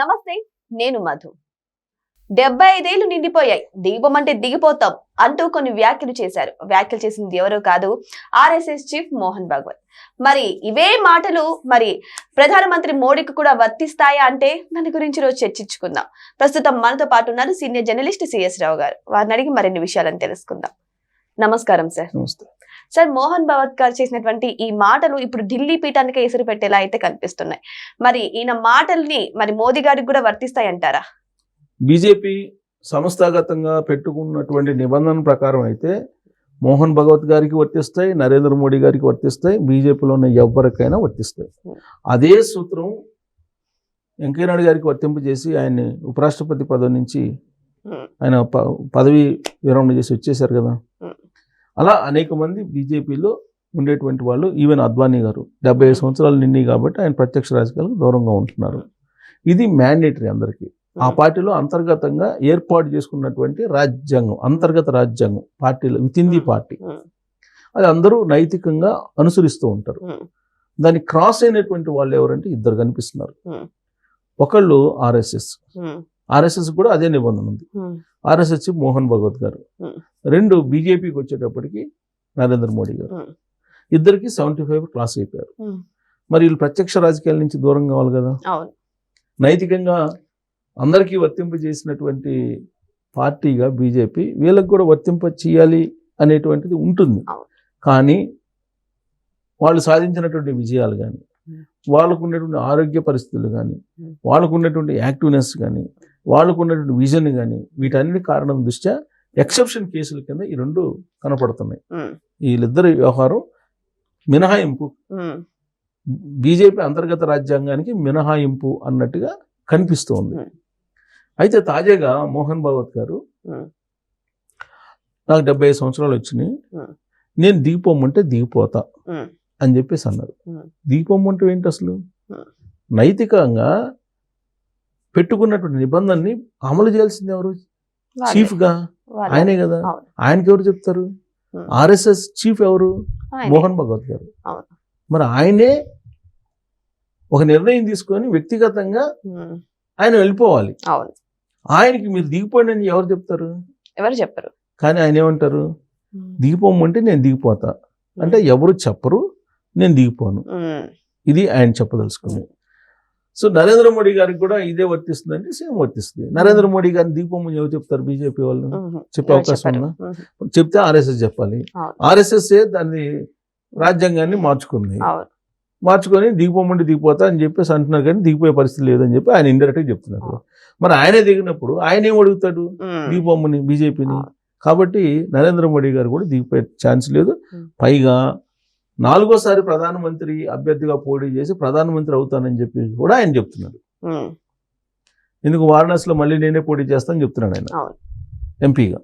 నమస్తే, నేను మధు. 75 ఏళ్లు నిండిపోయాయి, దిగిపోమంటే దిగిపోతాం అంటూ కొన్ని వ్యాఖ్యలు చేశారు. వ్యాఖ్యలు చేసింది ఎవరో కాదు, ఆర్ఎస్ఎస్ చీఫ్ మోహన్ భగవత్. మరి ఇవే మాటలు ప్రధానమంత్రి మోడీకి కూడా వర్తిస్తాయా అంటే దాని గురించి రోజు చర్చించుకుందాం. ప్రస్తుతం మనతో పాటు ఉన్నారు సీనియర్ జర్నలిస్ట్ సిఎస్ రావు గారు. వారిని అడిగి మరిన్ని విషయాలను తెలుసుకుందాం. నమస్కారం సార్. సార్, మోహన్ భగవత్ గారు చేసినటువంటి ఈ మాటలు ఇప్పుడు ఢిల్లీ పీఠానికి ఎసురు పెట్టేలా అయితే కనిపిస్తున్నాయి. మరి ఈయన మాటల్ని మోదీ గారికి కూడా వర్తిస్తాయంటారా? బీజేపీ సంస్థాగతంగా పెట్టుకున్నటువంటి నిబంధన ప్రకారం అయితే మోహన్ భగవత్ గారికి వర్తిస్తాయి, నరేంద్ర మోడీ గారికి వర్తిస్తాయి, బీజేపీలో ఉన్న ఎవరికైనా వర్తిస్తాయి. అదే సూత్రం వెంకయ్యనాయుడు గారికి వర్తింపజేసి ఆయన్ని ఉపరాష్ట్రపతి పదవి నుంచి ఆయన పదవి విరమణ చేసి వచ్చేసారు కదా. అలా అనేక మంది బీజేపీలో ఉండేటువంటి వాళ్ళు, ఈవెన్ అద్వానీ గారు 75 సంవత్సరాలు నిండి కాబట్టి ఆయన ప్రత్యక్ష రాజకీయాలకు దూరంగా ఉంటున్నారు. ఇది మ్యాండేటరీ అందరికీ. ఆ పార్టీలో అంతర్గతంగా ఏర్పాటు చేసుకున్నటువంటి రాజ్యాంగం, అంతర్గత రాజ్యాంగం పార్టీలో విత్ ఇన్ ది పార్టీ, అది అందరూ నైతికంగా అనుసరిస్తూ ఉంటారు. దాన్ని క్రాస్ అయినటువంటి వాళ్ళు ఎవరంటే ఇద్దరు కనిపిస్తున్నారు. ఒకళ్ళు ఆర్ఎస్ఎస్ కూడా అదే నిబంధన ఉంది. ఆర్ఎస్ఎస్ మోహన్ భగవత్ గారు, రెండు బీజేపీకి వచ్చేటప్పటికి నరేంద్ర మోడీ గారు. ఇద్దరికి 75 క్లాస్ అయిపోయారు. మరి వీళ్ళు ప్రత్యక్ష రాజకీయాల నుంచి దూరం కావాలి కదా. నైతికంగా అందరికీ వర్తింప చేసినటువంటి పార్టీగా బీజేపీ వీళ్ళకి కూడా వర్తింప చేయాలి అనేటువంటిది ఉంటుంది. కానీ వాళ్ళు సాధించినటువంటి విజయాలు కానీ, వాళ్ళకు ఉన్నటువంటి ఆరోగ్య పరిస్థితులు కానీ, వాళ్ళకు ఉన్నటువంటి యాక్టివ్నెస్ కానీ, వాళ్ళకు ఉన్నటువంటి విజన్ కానీ, వీటన్నిటి కారణం దృష్ట్యా ఎక్సెప్షన్ కేసుల కింద ఈ రెండు కనపడుతున్నాయి. వీళ్ళిద్దరి వ్యవహారం మినహాయింపు, బీజేపీ అంతర్గత రాజ్యాంగానికి మినహాయింపు అన్నట్టుగా కనిపిస్తూ ఉంది. అయితే తాజాగా మోహన్ భగవత్ గారు, నాకు 75 సంవత్సరాలు వచ్చినాయి, నేను దిగిపోమంటే దిగిపోతా అని చెప్పేసి అన్నారు. దిగిపోమంటే ఏంటి అసలు? నైతికంగా పెట్టుకున్నటువంటి నిబంధనని అమలు చేయాల్సింది ఎవరు? చీఫ్గా ఆయనే కదా. ఆయనకి ఎవరు చెప్తారు? ఆర్ఎస్ఎస్ చీఫ్ ఎవరు? మోహన్ భగవత్ గారు. మరి ఆయనే ఒక నిర్ణయం తీసుకొని వ్యక్తిగతంగా ఆయన వెళ్ళిపోవాలి. ఆయనకి మీరు దిగిపోండి అని ఎవరు చెప్తారు? ఎవరు చెప్పరు. కానీ ఆయన ఏమంటారు? దిగిపోమంటే నేను దిగిపోతా అంటే ఎవరు చెప్పరు, నేను దిగిపోను. ఇది ఆయన చెప్పదలుచుకుంది. సో నరేంద్ర మోడీ గారికి కూడా ఇదే వర్తిస్తుంది అంటే సేమ్ వర్తిస్తుంది. నరేంద్ర మోడీ గారిని దిగిపోమని ఎవరు చెప్తారు? బీజేపీ వాళ్ళు చెప్పే అవకాశం ఉందా? చెప్తే ఆర్ఎస్ఎస్ చెప్పాలి. ఆర్ఎస్ఎస్ దాన్ని రాజ్యాంగాన్ని మార్చుకొని దిగిపోమంటే దిగిపోతా అని చెప్పేసి అంటున్నారు, కానీ దిగిపోయే పరిస్థితి లేదని చెప్పి ఆయన ఇండైరెక్ట్గా చెప్తున్నారు. మరి ఆయనే దిగినప్పుడు ఆయన ఏం అడుగుతాడు? దిగిపోమని బీజేపీని. కాబట్టి నరేంద్ర మోడీ గారు కూడా దిగిపోయే ఛాన్స్ లేదు. పైగా 4వ ప్రధానమంత్రి అభ్యర్థిగా పోటీ చేసి ప్రధానమంత్రి అవుతానని చెప్పి కూడా ఆయన చెప్తున్నాడు. ఎందుకు వారణాసిలో మళ్ళీ నేనే పోటీ చేస్తానని చెప్తున్నాడు ఆయన ఎంపీగా.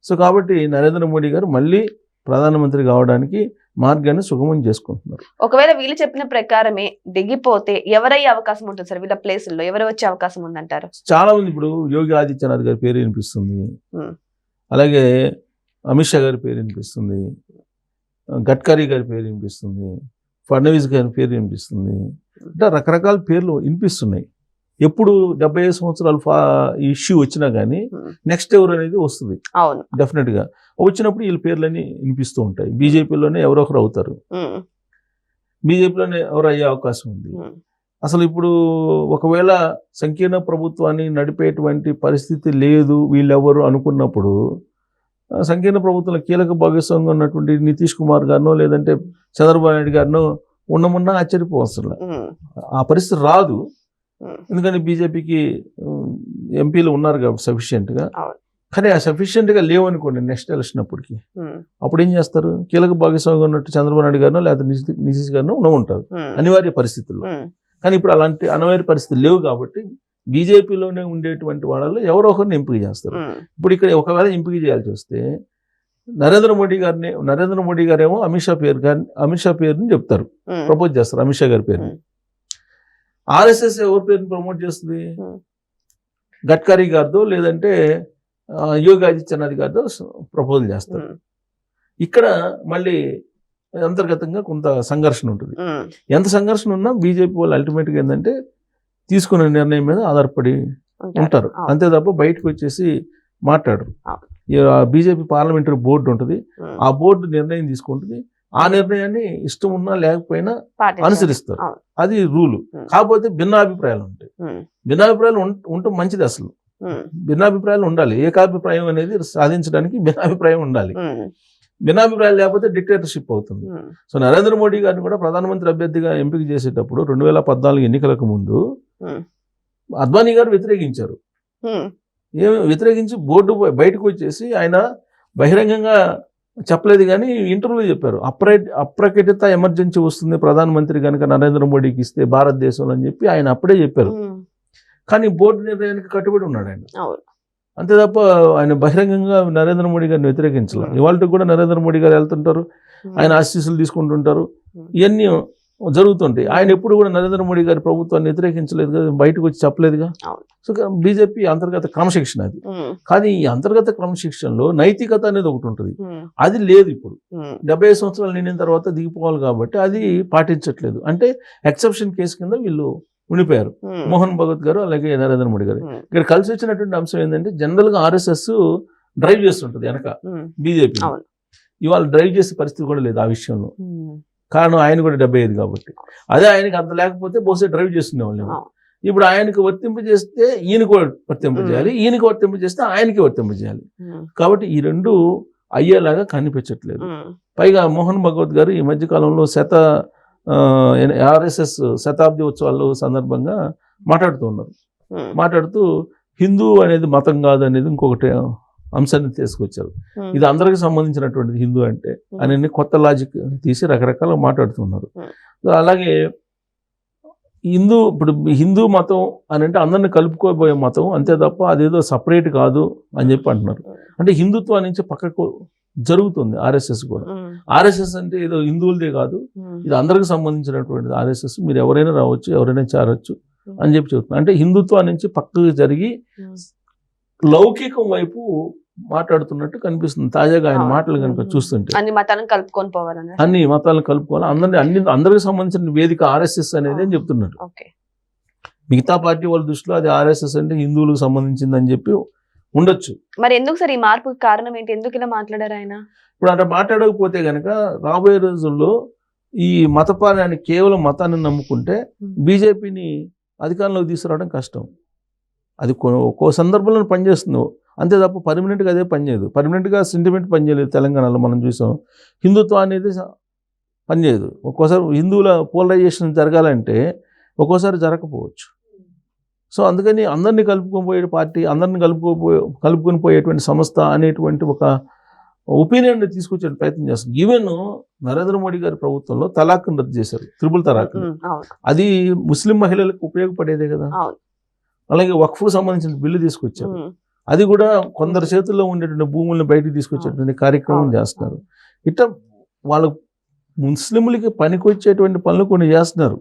సో కాబట్టి నరేంద్ర మోడీ గారు మళ్ళీ ప్రధానమంత్రి కావడానికి మార్గాన్ని సుగమం చేసుకుంటున్నారు. ఒకవేళ వీళ్ళు చెప్పిన ప్రకారమే దిగిపోతే ఎవరయ్యే అవకాశం ఉంటుంది సార్? వీళ్ళ ప్లేసుల్లో ఎవరు వచ్చే అవకాశం ఉందంటారు? చాలా మంది, ఇప్పుడు యోగి ఆదిత్యనాథ్ గారి పేరు వినిపిస్తుంది, అలాగే అమిత్ షా గారి పేరు వినిపిస్తుంది, గడ్కరీ గారి పేరు వినిపిస్తుంది, ఫడ్నవీస్ గారి పేరు వినిపిస్తుంది. అంటే రకరకాల పేర్లు వినిపిస్తున్నాయి. ఎప్పుడు 75 సంవత్సరాలు ఇష్యూ వచ్చినా కానీ నెక్స్ట్ ఎవరు అనేది వస్తుంది డెఫినెట్గా. వచ్చినప్పుడు వీళ్ళ పేర్లన్నీ వినిపిస్తూ ఉంటాయి. బీజేపీలోనే ఎవరో ఒకరు అవుతారు, బీజేపీలోనే ఎవరు అయ్యే అవకాశం ఉంది. అసలు ఇప్పుడు ఒకవేళ సంకీర్ణ ప్రభుత్వాన్ని నడిపేటువంటి పరిస్థితి లేదు వీళ్ళెవరు అనుకున్నప్పుడు, సంకీర్ణ ప్రభుత్వంలో కీలక భాగస్వామ్యంగా ఉన్నటువంటి నితీష్ కుమార్ గారినో లేదంటే చంద్రబాబు నాయుడు గారినో ఉండమన్నా ఆశ్చర్యపోవసరం. ఆ పరిస్థితి రాదు. ఎందుకంటే బీజేపీకి ఎంపీలు ఉన్నారు కాబట్టి సఫిషియెంట్గా. కానీ ఆ సఫిషియెంట్గా లేవనుకోండి నెక్స్ట్ ఎలక్షన్ అప్పటికి, అప్పుడు ఏం చేస్తారు? కీలక భాగస్వామిగా ఉన్నట్టు చంద్రబాబు నాయుడు గారినో లేకపోతే నితీష్ గారినో ఉంటారు అనివార్య పరిస్థితుల్లో. కానీ ఇప్పుడు అలాంటి అనివార్య పరిస్థితులు లేవు కాబట్టి బీజేపీలోనే ఉండేటువంటి వాళ్ళలో ఎవరో ఒకరిని ఎంపిక చేస్తారు. ఇప్పుడు ఇక్కడ ఒకవేళ ఎంపిక చేయాల్సి వస్తే నరేంద్ర మోడీ గారేమో అమిత్ షా పేరుని చెప్తారు, ప్రపోజ్ చేస్తారు అమిత్ షా గారి పేరుని. ఆర్ఎస్ఎస్ ఎవరి పేరుని ప్రమోట్ చేస్తుంది? గడ్కరీ గారితో లేదంటే యోగి ఆదిత్యనాథ్ గారితో ప్రపోజల్ చేస్తారు. ఇక్కడ మళ్ళీ అంతర్గతంగా కొంత సంఘర్షణ ఉంటుంది. ఎంత సంఘర్షణ ఉన్నా బీజేపీ వాళ్ళు అల్టిమేట్గా ఏంటంటే తీసుకున్న నిర్ణయం మీద ఆధారపడి ఉంటారు. అంతే తప్ప బయటకు వచ్చేసి మాట్లాడరు. బీజేపీ పార్లమెంటరీ బోర్డు ఉంటుంది, ఆ బోర్డు నిర్ణయం తీసుకుంటుంది, ఆ నిర్ణయాన్ని ఇష్టం ఉన్నా లేకపోయినా అనుసరిస్తారు. అది రూలు. కాకపోతే భిన్నాభిప్రాయాలు ఉంటాయి. భిన్నాభిప్రాయాలు ఉండటం మంచిది. అసలు భిన్నాభిప్రాయాలు ఉండాలి. ఏకాభిప్రాయం అనేది సాధించడానికి భిన్నాభిప్రాయం ఉండాలి. భిన్నాభిప్రాయాలు లేకపోతే డిక్టేటర్షిప్ అవుతుంది. సో నరేంద్ర మోడీ గారిని కూడా ప్రధానమంత్రి అభ్యర్థిగా ఎంపిక చేసేటప్పుడు 2014 ఎన్నికలకు ముందు అద్వానీ గారు వ్యతిరేకించారు. వ్యతిరేకించి బోర్డు బయటకు వచ్చేసి ఆయన బహిరంగంగా చెప్పలేదు, కానీ ఇంటర్వ్యూలో చెప్పారు, అప్రకటిత ఎమర్జెన్సీ వస్తుంది ప్రధానమంత్రి కనుక నరేంద్ర మోడీకి ఇస్తే భారతదేశంలో అని చెప్పి ఆయన అప్పుడే చెప్పారు. కానీ బోర్డు నిర్ణయానికి కట్టుబడి ఉన్నాడు ఆయన. అంతే తప్ప ఆయన బహిరంగంగా నరేంద్ర మోడీ గారిని వ్యతిరేకించాలి. ఇవాళ కూడా నరేంద్ర మోడీ గారు వెళ్తుంటారు, ఆయన ఆశీస్సులు తీసుకుంటుంటారు, ఇవన్నీ జరుగుతుంటాయి. ఆయన ఎప్పుడు కూడా నరేంద్ర మోడీ గారి ప్రభుత్వాన్ని వ్యతిరేకించలేదు కదా, బయటకు వచ్చి చెప్పలేదుగా. సో బీజేపీ అంతర్గత క్రమశిక్షణ అది. కానీ ఈ అంతర్గత క్రమశిక్షణలో నైతికత అనేది ఒకటి ఉంటుంది, అది లేదు. ఇప్పుడు 70 సంవత్సరాలు నిండిన తర్వాత దిగిపోవాలి కాబట్టి అది పాటించట్లేదు. అంటే ఎక్సెప్షన్ కేసు కింద వీళ్ళు ఉండిపోయారు, మోహన్ భగవత్ గారు అలాగే నరేంద్ర మోడీ గారు. ఇక్కడ కలిసి వచ్చినటువంటి అంశం ఏంటంటే, జనరల్ గా RSS డ్రైవ్ చేస్తుంటది వెనక బీజేపీ. ఇవాళ డ్రైవ్ చేసే పరిస్థితి కూడా లేదు ఆ విషయంలో. కారణం ఆయన కూడా 75 కాబట్టి. అదే ఆయనకి అంత లేకపోతే బహుశా డ్రైవ్ చేస్తుండే వాళ్ళు. ఇప్పుడు ఆయనకు వర్తింపజేస్తే ఈయనకు వర్తింపజేయాలి, ఈయనకు వర్తింపజేస్తే ఆయనకి వర్తింపజేయాలి. కాబట్టి ఈ రెండు అయ్యేలాగా కనిపించట్లేదు. పైగా మోహన్ భగవత్ గారు ఈ మధ్యకాలంలో RSS శతాబ్ది ఉత్సవాల సందర్భంగా మాట్లాడుతూ హిందూ అనేది మతం కాదు అనేది ఇంకొకటి అంశాన్ని తీసుకొచ్చారు. ఇది అందరికి సంబంధించినటువంటిది హిందూ అంటే అని కొత్త లాజిక్ తీసి రకరకాల మాట్లాడుతున్నారు. అలాగే ఇప్పుడు హిందూ మతం అని అంటే అందరిని కలుపుకోబోయే మతం, అంతే తప్ప అదేదో సపరేట్ కాదు అని చెప్పి అంటున్నారు. అంటే హిందుత్వం నుంచి పక్కకు జరుగుతుంది RSS కూడా. RSS అంటే ఏదో హిందువులదే కాదు, ఇది అందరికి సంబంధించినటువంటిది RSS. మీరు ఎవరైనా రావచ్చు, ఎవరైనా చేరవచ్చు అని చెప్పి చెబుతున్నారు. అంటే హిందుత్వం నుంచి పక్కకు జరిగి లౌకికం వైపు మాట్లాడుతున్నట్టు కనిపిస్తుంది తాజాగా ఆయన మాటలు కనుక చూస్తుంటే. అన్ని మతాలను కలుపుకోవాలి, అందరికి సంబంధించిన వేదిక RSS అనేది అని చెప్తున్నారు. మిగతా పార్టీ వాళ్ళ దృష్టిలో అది RSS అంటే హిందువులకు సంబంధించింది అని చెప్పి ఉండొచ్చు. మరి ఎందుకు సార్ ఈ మార్పుకి కారణం ఏంటి? ఎందుకు ఇలా మాట్లాడారు ఆయన? ఇప్పుడు అంటే మాట్లాడకపోతే కనుక రాబోయే రోజుల్లో ఈ మతపారాన్ని కేవలం మతాన్ని నమ్ముకుంటే బీజేపీని అధికారంలోకి తీసుకురావడం కష్టం. అది ఒక్కో సందర్భంలో పనిచేస్తుంది, అంతే తప్ప పర్మనెంట్గా అదే పనిచేయదు. పర్మనెంట్గా సెంటిమెంట్ పనిచేయలేదు. తెలంగాణలో మనం చూసాం, హిందుత్వం అనేది పనిచేయదు. ఒక్కోసారి హిందువుల పోలరైజేషన్ జరగాలంటే ఒక్కోసారి జరగకపోవచ్చు. సో అందుకని అందరినీ కలుపుకొని పోయే పార్టీ, అందరిని కలుపుకొని పోయేటువంటి సంస్థ అనేటువంటి ఒక ఒపీనియన్ తీసుకొచ్చే ప్రయత్నం చేస్తుంది. ఈవెన్ నరేంద్ర మోడీ గారి ప్రభుత్వంలో తలాక్ను రద్దు చేశారు, త్రిపుల్ తలాక్. అది ముస్లిం మహిళలకు ఉపయోగపడేదే కదా. అలాగే వక్ఫ్కు సంబంధించిన బిల్లు తీసుకొచ్చారు, అది కూడా కొందరు చేతుల్లో ఉండేటువంటి భూములను బయటకు తీసుకొచ్చేటువంటి కార్యక్రమం చేస్తున్నారు. ఇట్లా వాళ్ళ ముస్లింలకి పనికొచ్చేటువంటి పనులు కొన్ని చేస్తున్నారు.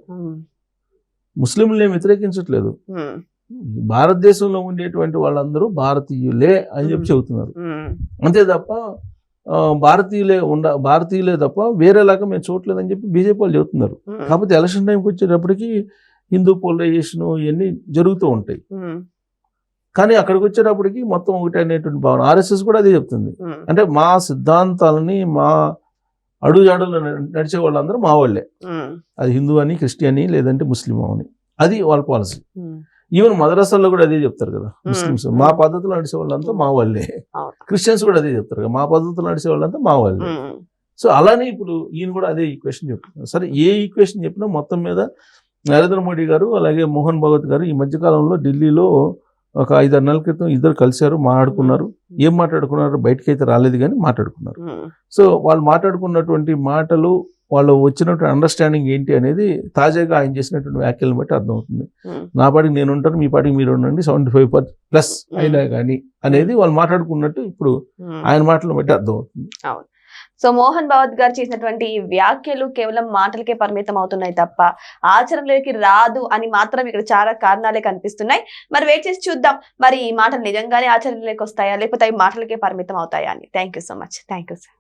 ముస్లింలు ఏమి వ్యతిరేకించట్లేదు, భారతదేశంలో ఉండేటువంటి వాళ్ళందరూ భారతీయులే అని చెప్పి చెబుతున్నారు. అంతే తప్ప భారతీయులే తప్ప వేరేలాగా మేము చూడలేదని చెప్పి బీజేపీ వాళ్ళు చెబుతున్నారు. కాకపోతే ఎలక్షన్ టైంకి వచ్చేటప్పటికి హిందూ పోలరైజేషన్ ఇవన్నీ జరుగుతూ ఉంటాయి. కానీ అక్కడికి వచ్చేటప్పటికి మొత్తం ఒకటి అనేటువంటి భావన. RSS కూడా అదే చెప్తుంది. అంటే మా సిద్ధాంతాలని, మా అడుగుజాడలు నడిచే వాళ్ళందరూ మా వాళ్ళే, అది హిందూ అని, క్రిస్టియని, లేదంటే ముస్లిం అని, అది వాళ్ళ పాలసీ. ఈవెన్ మదరసాల్లో కూడా అదే చెప్తారు కదా ముస్లిమ్స్, మా పద్ధతిలో నడిచే వాళ్ళంతా మా వాళ్ళే. క్రిస్టియన్స్ కూడా అదే చెప్తారు కదా, మా పద్ధతిలో నడిచే వాళ్ళంతా మా వాళ్ళే. సో అలానే ఇప్పుడు ఈయన కూడా అదే ఈక్వేషన్ చెప్తున్నారు. సరే, ఏ ఈక్వేషన్ చెప్పినా మొత్తం మీద నరేంద్ర మోడీ గారు అలాగే మోహన్ భగవత్ గారు ఈ మధ్యకాలంలో ఢిల్లీలో ఒక 5-6 నెలల క్రితం ఇద్దరు కలిశారు, మాట్లాడుకున్నారు. ఏం మాట్లాడుకున్నారు బయటకి అయితే రాలేదు, కానీ మాట్లాడుకున్నారు. సో వాళ్ళు మాట్లాడుకున్నటువంటి మాటలు, వాళ్ళు వచ్చినటువంటి అండర్స్టాండింగ్ ఏంటి అనేది తాజాగా ఆయన చేసినటువంటి వ్యాఖ్యలను బట్టి అర్థమవుతుంది. నా పాటికి నేను ఉంటాను, మీ పాటికి మీరు ఉండండి, 75+ అయినా కానీ అనేది వాళ్ళు మాట్లాడుకున్నట్టు ఇప్పుడు ఆయన మాటలను బట్టి అర్థమవుతుంది. సో మోహన్ భగవత్ గారు చేసినటువంటి వ్యాఖ్యలు కేవలం మాటలకే పరిమితం అవుతున్నాయి తప్ప ఆచరణలోకి రాదు అని మాత్రం ఇక్కడ చాలా కారణాలే కనిపిస్తున్నాయి. మరి వెయిట్ చేసి చూద్దాం, మరి ఈ మాటలు నిజంగానే ఆచరణలోకి వస్తాయా, లేకపోతే అవి మాటలకే పరిమితం అవుతాయా అని. Thank you so much. Thank you sir.